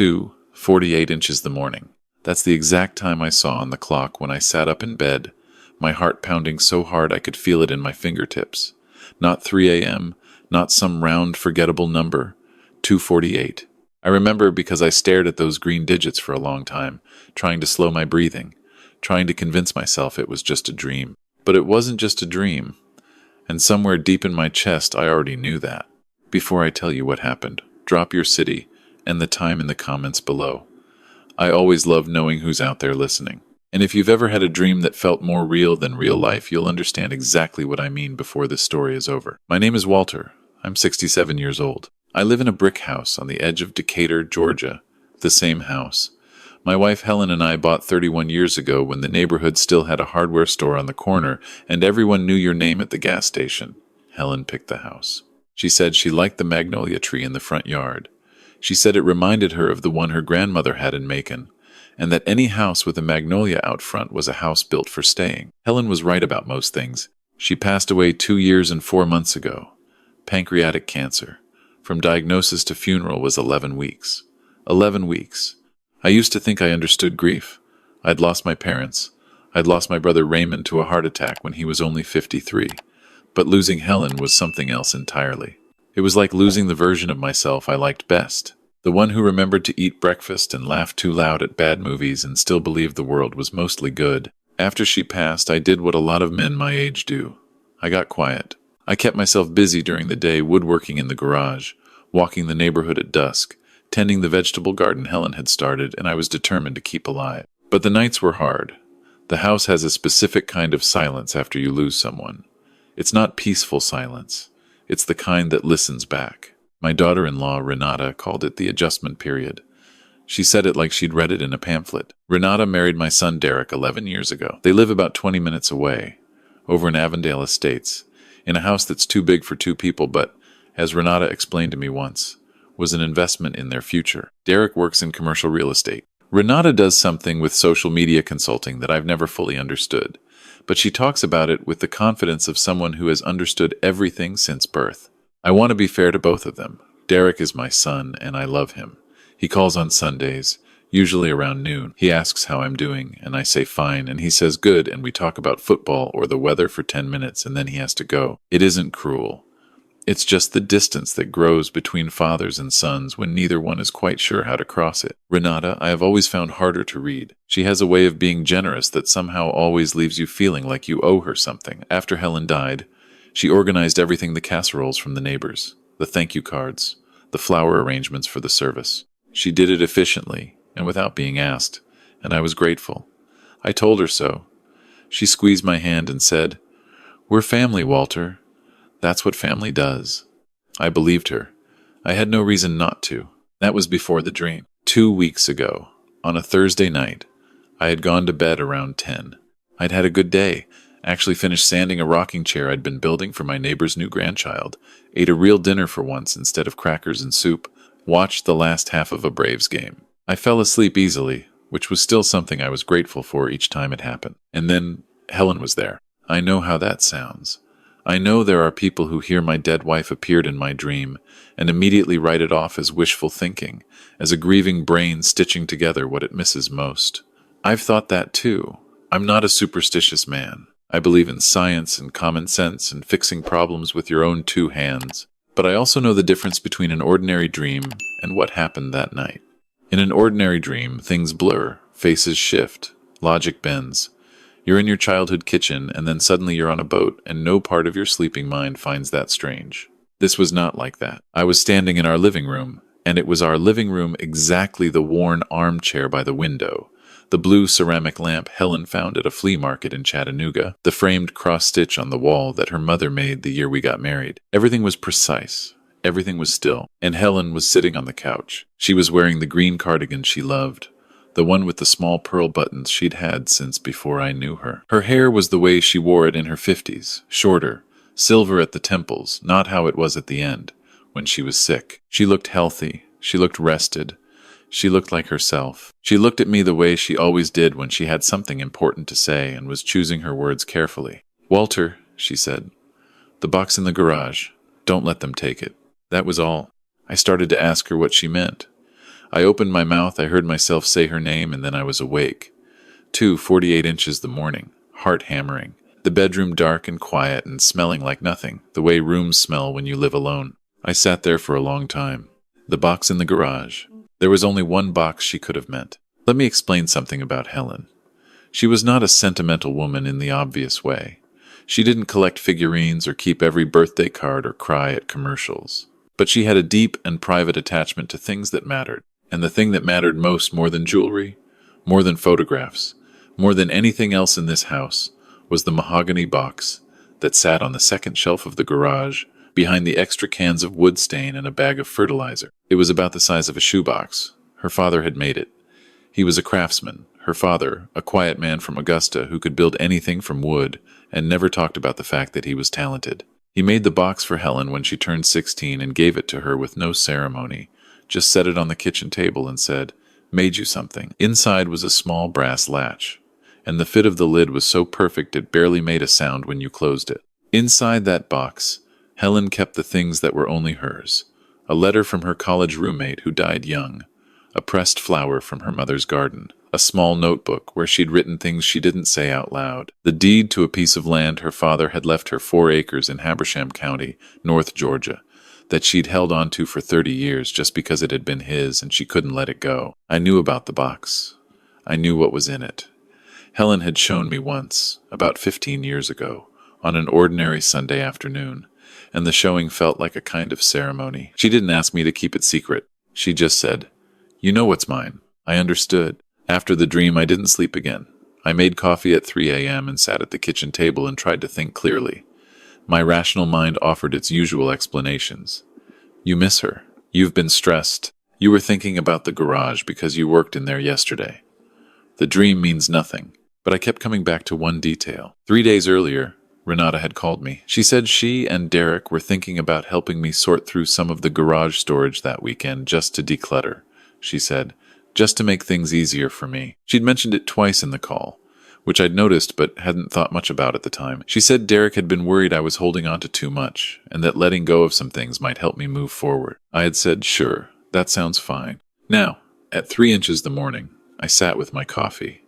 2:48 the morning. That's the exact time I saw on the clock when I sat up in bed, my heart pounding so hard I could feel it in my fingertips. Not 3 a.m., not some round, forgettable number. 2:48. I remember because I stared at those green digits for a long time, trying to slow my breathing, trying to convince myself it was just a dream. But it wasn't just a dream, and somewhere deep in my chest I already knew that. Before I tell you what happened, drop your city and the time in the comments below. I always love knowing who's out there listening. And if you've ever had a dream that felt more real than real life, you'll understand exactly what I mean before this story is over. My name is Walter. I'm 67 years old. I live in a brick house on the edge of Decatur, Georgia. The same house my wife Helen and I bought 31 years ago when the neighborhood still had a hardware store on the corner and everyone knew your name at the gas station. Helen picked the house. She said she liked the magnolia tree in the front yard. She said it reminded her of the one her grandmother had in Macon, and that any house with a magnolia out front was a house built for staying. Helen was right about most things. She passed away 2 years and 4 months ago. Pancreatic cancer. From diagnosis to funeral was 11 weeks. 11 weeks. I used to think I understood grief. I'd lost my parents. I'd lost my brother Raymond to a heart attack when he was only 53. But losing Helen was something else entirely. It was like losing the version of myself I liked best. The one who remembered to eat breakfast and laugh too loud at bad movies and still believed the world was mostly good. After she passed, I did what a lot of men my age do. I got quiet. I kept myself busy during the day woodworking in the garage, walking the neighborhood at dusk, tending the vegetable garden Helen had started, and I was determined to keep alive. But the nights were hard. The house has a specific kind of silence after you lose someone. It's not peaceful silence. It's the kind that listens back. My daughter-in-law, Renata, called it the adjustment period. She said it like she'd read it in a pamphlet. Renata married my son Derek 11 years ago. They live about 20 minutes away, over in Avondale Estates, in a house that's too big for 2 people, but, as Renata explained to me once, was an investment in their future. Derek works in commercial real estate. Renata does something with social media consulting that I've never fully understood, but she talks about it with the confidence of someone who has understood everything since birth. I want to be fair to both of them. Derek is my son, and I love him. He calls on Sundays, usually around noon. He asks how I'm doing, and I say fine, and he says good, and we talk about football or the weather for 10 minutes, and then he has to go. It isn't cruel. It's just the distance that grows between fathers and sons when neither one is quite sure how to cross it. Renata, I have always found harder to read. She has a way of being generous that somehow always leaves you feeling like you owe her something. After Helen died, she organized everything, the casseroles from the neighbors, the thank you cards, the flower arrangements for the service. She did it efficiently and without being asked, and I was grateful. I told her so. She squeezed my hand and said, "We're family, Walter. That's what family does." I believed her. I had no reason not to. That was before the dream. 2 weeks ago, on a Thursday night, I had gone to bed around 10. I'd had a good day, actually finished sanding a rocking chair I'd been building for my neighbor's new grandchild, ate a real dinner for once instead of crackers and soup, watched the last half of a Braves game. I fell asleep easily, which was still something I was grateful for each time it happened. And then Helen was there. I know how that sounds. I know there are people who hear my dead wife appeared in my dream and immediately write it off as wishful thinking, as a grieving brain stitching together what it misses most. I've thought that too. I'm not a superstitious man. I believe in science and common sense and fixing problems with your own 2 hands. But I also know the difference between an ordinary dream and what happened that night. In an ordinary dream, things blur, faces shift, logic bends. You're in your childhood kitchen, and then suddenly you're on a boat, and no part of your sleeping mind finds that strange. This was not like that. I was standing in our living room, and it was our living room exactly the worn armchair by the window, the blue ceramic lamp Helen found at a flea market in Chattanooga, the framed cross-stitch on the wall that her mother made the year we got married. Everything was precise. Everything was still, and Helen was sitting on the couch. She was wearing the green cardigan she loved, the one with the small pearl buttons she'd had since before I knew her. Her hair was the way she wore it in her 50s, shorter, silver at the temples, not how it was at the end, when she was sick. She looked healthy. She looked rested. She looked like herself. She looked at me the way she always did when she had something important to say and was choosing her words carefully. "Walter," she said, "the box in the garage. Don't let them take it." That was all. I started to ask her what she meant. I opened my mouth, I heard myself say her name, and then I was awake. 2:48 inches the morning, heart hammering. The bedroom dark and quiet and smelling like nothing, the way rooms smell when you live alone. I sat there for a long time. The box in the garage. There was only one box she could have meant. Let me explain something about Helen. She was not a sentimental woman in the obvious way. She didn't collect figurines or keep every birthday card or cry at commercials. But she had a deep and private attachment to things that mattered. And the thing that mattered most, more than jewelry, more than photographs, more than anything else in this house, was the mahogany box that sat on the second shelf of the garage behind the extra cans of wood stain and a bag of fertilizer. It was about the size of a shoebox. Her father had made it. He was a craftsman. Her father, a quiet man from Augusta who could build anything from wood and never talked about the fact that he was talented. He made the box for Helen when she turned 16 and gave it to her with no ceremony, just set it on the kitchen table and said, "Made you something." Inside was a small brass latch, and the fit of the lid was so perfect it barely made a sound when you closed it. Inside that box, Helen kept the things that were only hers. A letter from her college roommate who died young, a pressed flower from her mother's garden, a small notebook where she'd written things she didn't say out loud, the deed to a piece of land her father had left her 4 acres in Habersham County, North Georgia, that she'd held on to for 30 years just because it had been his and she couldn't let it go. I knew about the box. I knew what was in it. Helen had shown me once, about 15 years ago, on an ordinary Sunday afternoon, and the showing felt like a kind of ceremony. She didn't ask me to keep it secret. She just said, "You know what's mine." I understood. After the dream, I didn't sleep again. I made coffee at 3 a.m. and sat at the kitchen table and tried to think clearly. My rational mind offered its usual explanations. "You miss her. You've been stressed. You were thinking about the garage because you worked in there yesterday. The dream means nothing." But I kept coming back to one detail. 3 days earlier, Renata had called me. She said she and Derek were thinking about helping me sort through some of the garage storage that weekend just to declutter, she said, just to make things easier for me. She'd mentioned it twice in the call, which I'd noticed but hadn't thought much about at the time. She said Derek had been worried I was holding on to too much, and that letting go of some things might help me move forward. I had said, sure, that sounds fine. Now, at 3 inches the morning, I sat with my coffee,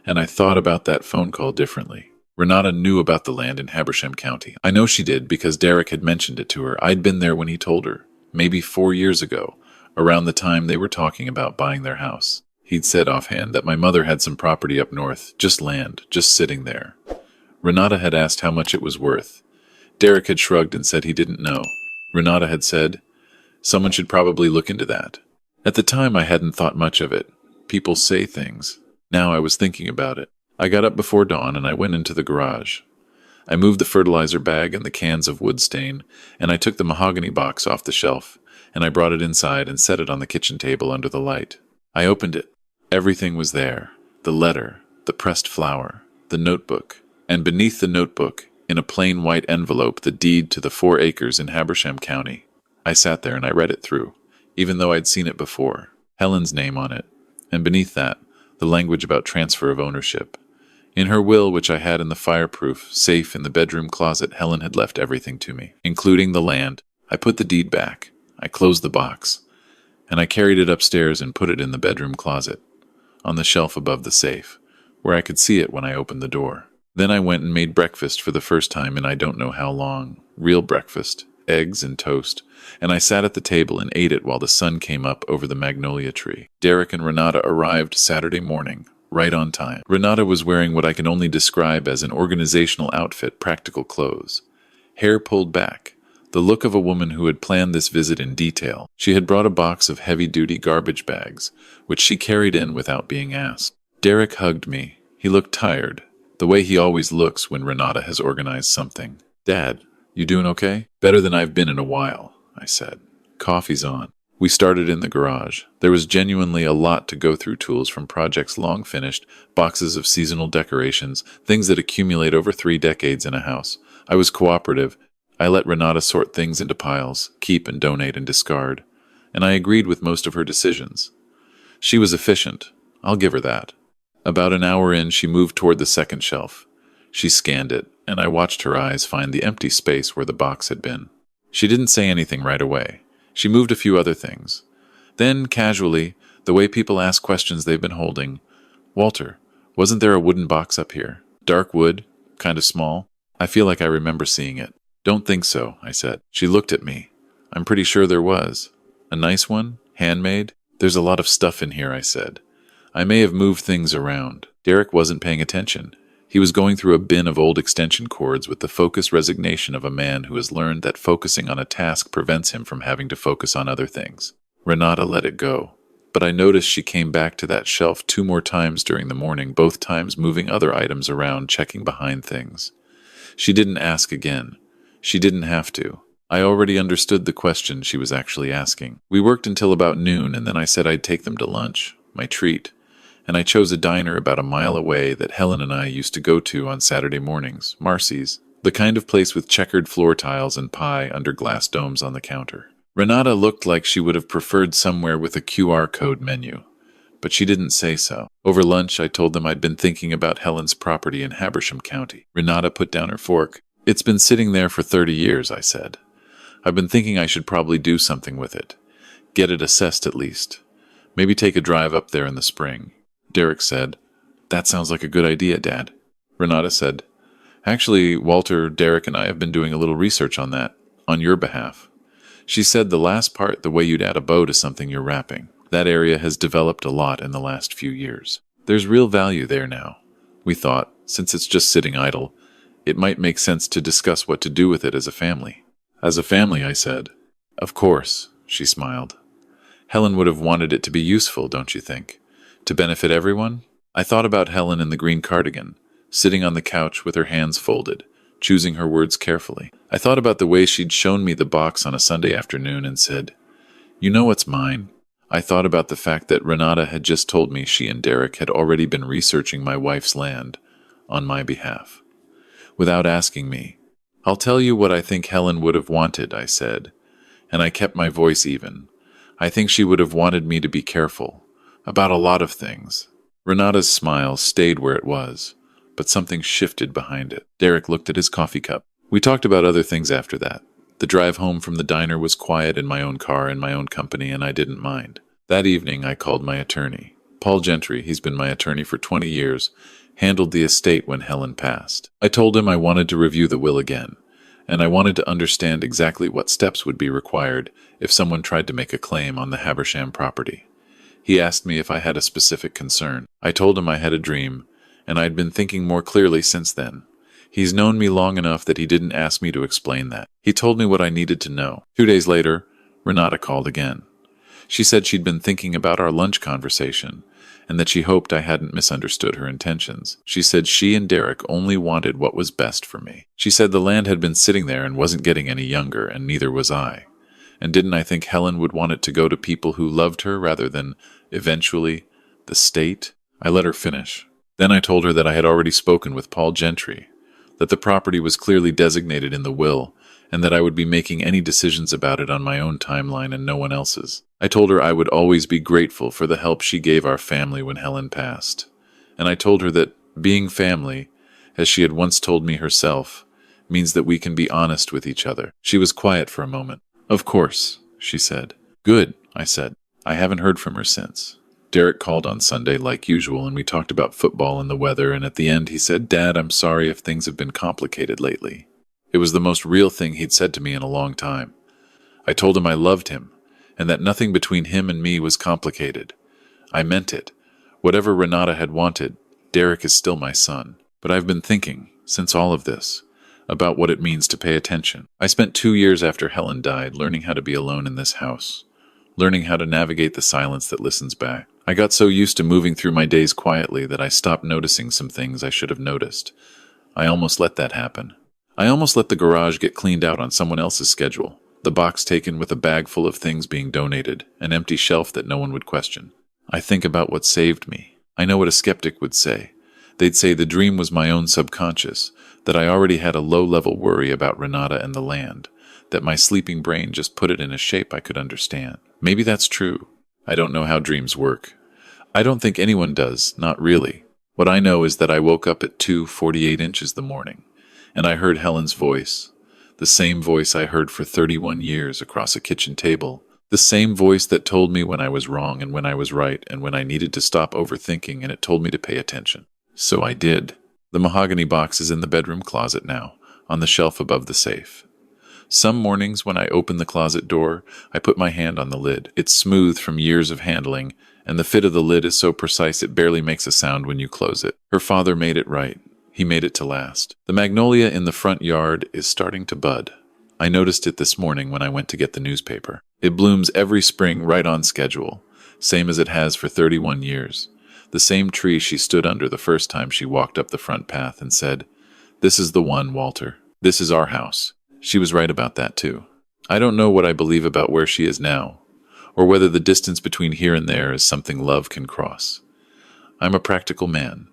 and I thought about that phone call differently. Renata knew about the land in Habersham County. I know she did because Derek had mentioned it to her. I'd been there when he told her, maybe 4 years ago, around the time they were talking about buying their house. He'd said offhand that my mother had some property up north, just land, just sitting there. Renata had asked how much it was worth. Derek had shrugged and said he didn't know. Renata had said, someone should probably look into that. At the time I hadn't thought much of it. People say things. Now I was thinking about it. I got up before dawn and I went into the garage. I moved the fertilizer bag and the cans of wood stain, and I took the mahogany box off the shelf, and I brought it inside and set it on the kitchen table under the light. I opened it. Everything was there. The letter, the pressed flower, the notebook, and beneath the notebook, in a plain white envelope, the deed to the 4 acres in Habersham County. I sat there and I read it through, even though I'd seen it before. Helen's name on it, and beneath that, the language about transfer of ownership. In her will, which I had in the fireproof safe in the bedroom closet, Helen had left everything to me, including the land. I put the deed back. I closed the box, and I carried it upstairs and put it in the bedroom closet, on the shelf above the safe, where I could see it when I opened the door. Then I went and made breakfast for the first time in I don't know how long. Real breakfast, eggs and toast, and I sat at the table and ate it while the sun came up over the magnolia tree. Derek and Renata arrived Saturday morning, right on time. Renata was wearing what I can only describe as an organizational outfit, practical clothes. Hair pulled back, the look of a woman who had planned this visit in detail. She had brought a box of heavy-duty garbage bags, which she carried in without being asked. Derek hugged me. He looked tired, the way he always looks when Renata has organized something. "Dad, you doing okay?" "Better than I've been in a while," I said. "Coffee's on." We started in the garage. There was genuinely a lot to go through, tools from projects long finished, boxes of seasonal decorations, things that accumulate over 3 decades in a house. I was cooperative. I let Renata sort things into piles, keep and donate and discard, and I agreed with most of her decisions. She was efficient. I'll give her that. About an hour in, she moved toward the second shelf. She scanned it, and I watched her eyes find the empty space where the box had been. She didn't say anything right away. She moved a few other things. Then, casually, the way people ask questions they've been holding, "Walter, wasn't there a wooden box up here? Dark wood, kind of small? I feel like I remember seeing it." "Don't think so," I said. She looked at me. "I'm pretty sure there was. A nice one? Handmade?" "There's a lot of stuff in here," I said. "I may have moved things around." Derek wasn't paying attention. He was going through a bin of old extension cords with the focused resignation of a man who has learned that focusing on a task prevents him from having to focus on other things. Renata let it go. But I noticed she came back to that shelf 2 more times during the morning, both times moving other items around, checking behind things. She didn't ask again. She didn't have to. I already understood the question she was actually asking. We worked until about noon, and then I said I'd take them to lunch, my treat. And I chose a diner about a mile away that Helen and I used to go to on Saturday mornings, Marcy's, the kind of place with checkered floor tiles and pie under glass domes on the counter. Renata looked like she would have preferred somewhere with a QR code menu, but she didn't say so. Over lunch, I told them I'd been thinking about Helen's property in Habersham County. Renata put down her fork. "It's been sitting there for 30 years, I said. "I've been thinking I should probably do something with it. Get it assessed at least. Maybe take a drive up there in the spring." Derek said, "That sounds like a good idea, Dad." Renata said, "Actually, Walter, Derek, and I have been doing a little research on that, on your behalf." She said the last part, the way you'd add a bow to something you're wrapping. That area has developed a lot in the last few years. There's real value there now. We thought, since it's just sitting idle, it might make sense to discuss what to do with it as a family. "As a family," I said. "Of course," she smiled. "Helen would have wanted it to be useful, don't you think? To benefit everyone?" I thought about Helen in the green cardigan, sitting on the couch with her hands folded, choosing her words carefully. I thought about the way she'd shown me the box on a Sunday afternoon and said, "You know what's mine." I thought about the fact that Renata had just told me she and Derek had already been researching my wife's land on my behalf, without asking me. "I'll tell you what I think Helen would have wanted," I said, and I kept my voice even. "I think she would have wanted me to be careful about a lot of things." Renata's smile stayed where it was, but something shifted behind it. Derek looked at his coffee cup. We talked about other things after that. The drive home from the diner was quiet in my own car in my own company, and I didn't mind. That evening, I called my attorney. Paul Gentry, he's been my attorney for 20 years, handled the estate when Helen passed. I told him I wanted to review the will again, and I wanted to understand exactly what steps would be required if someone tried to make a claim on the Habersham property. He asked me if I had a specific concern. I told him I had a dream, and I'd been thinking more clearly since then. He's known me long enough that he didn't ask me to explain that. He told me what I needed to know. 2 days later, Renata called again. She said she'd been thinking about our lunch conversation, and that she hoped I hadn't misunderstood her intentions. She said she and Derek only wanted what was best for me. She said the land had been sitting there and wasn't getting any younger, and neither was I. And didn't I think Helen would want it to go to people who loved her rather than, eventually, the state? I let her finish. Then I told her that I had already spoken with Paul Gentry, that the property was clearly designated in the will, and that I would be making any decisions about it on my own timeline and no one else's. I told her I would always be grateful for the help she gave our family when Helen passed. And I told her that being family, as she had once told me herself, means that we can be honest with each other. She was quiet for a moment. "Of course," she said. "Good," I said. I haven't heard from her since. Derek called on Sunday like usual, and we talked about football and the weather, and at the end he said, "Dad, I'm sorry if things have been complicated lately." It was the most real thing he'd said to me in a long time. I told him I loved him, and that nothing between him and me was complicated. I meant it. Whatever Renata had wanted, Derek is still my son. But I've been thinking, since all of this, about what it means to pay attention. I spent 2 years after Helen died learning how to be alone in this house, learning how to navigate the silence that listens back. I got so used to moving through my days quietly that I stopped noticing some things I should have noticed. I almost let that happen. I almost let the garage get cleaned out on someone else's schedule, the box taken with a bag full of things being donated, an empty shelf that no one would question. I think about what saved me. I know what a skeptic would say. They'd say the dream was my own subconscious, that I already had a low-level worry about Renata and the land, that my sleeping brain just put it in a shape I could understand. Maybe that's true. I don't know how dreams work. I don't think anyone does, not really. What I know is that I woke up at 2:48 inches the morning, and I heard Helen's voice, the same voice I heard for 31 years across a kitchen table, The same voice that told me when I was wrong and when I was right and when I needed to stop overthinking, and it told me to pay attention. So I did. The mahogany box is in the bedroom closet now, on the shelf above the safe. Some mornings when I open the closet door, I put my hand on the lid. It's smooth from years of handling, and the fit of the lid is so precise it barely makes a sound when you close it. Her father made it right. He made it to last. The magnolia in the front yard is starting to bud. I noticed it this morning when I went to get the newspaper. It blooms every spring right on schedule, same as it has for 31 years. The same tree she stood under the first time she walked up the front path and said, "This is the one, Walter. This is our house." She was right about that too. I don't know what I believe about where she is now, or whether the distance between here and there is something love can cross. I'm a practical man.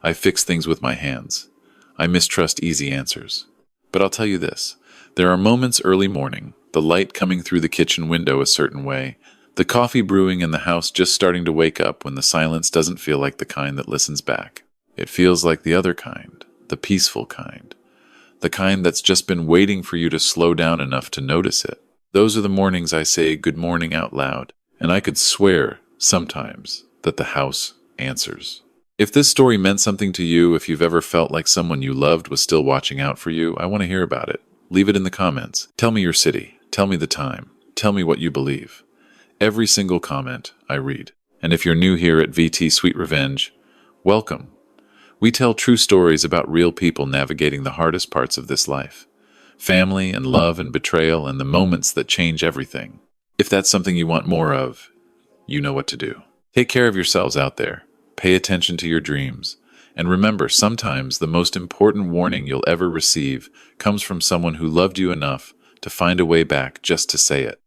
I fix things with my hands. I mistrust easy answers. But I'll tell you this. There are moments early morning, the light coming through the kitchen window a certain way, the coffee brewing in the house just starting to wake up, when the silence doesn't feel like the kind that listens back. It feels like the other kind, the peaceful kind. The kind that's just been waiting for you to slow down enough to notice it. Those are the mornings I say good morning out loud, and I could swear, sometimes, that the house answers. If this story meant something to you, if you've ever felt like someone you loved was still watching out for you, I want to hear about it. Leave it in the comments. Tell me your city. Tell me the time. Tell me what you believe. Every single comment I read. And if you're new here at vt-sweetrevenge, welcome. We tell true stories about real people navigating the hardest parts of this life. Family and love and betrayal and the moments that change everything. If that's something you want more of, you know what to do. Take care of yourselves out there. Pay attention to your dreams. And remember, sometimes the most important warning you'll ever receive comes from someone who loved you enough to find a way back just to say it.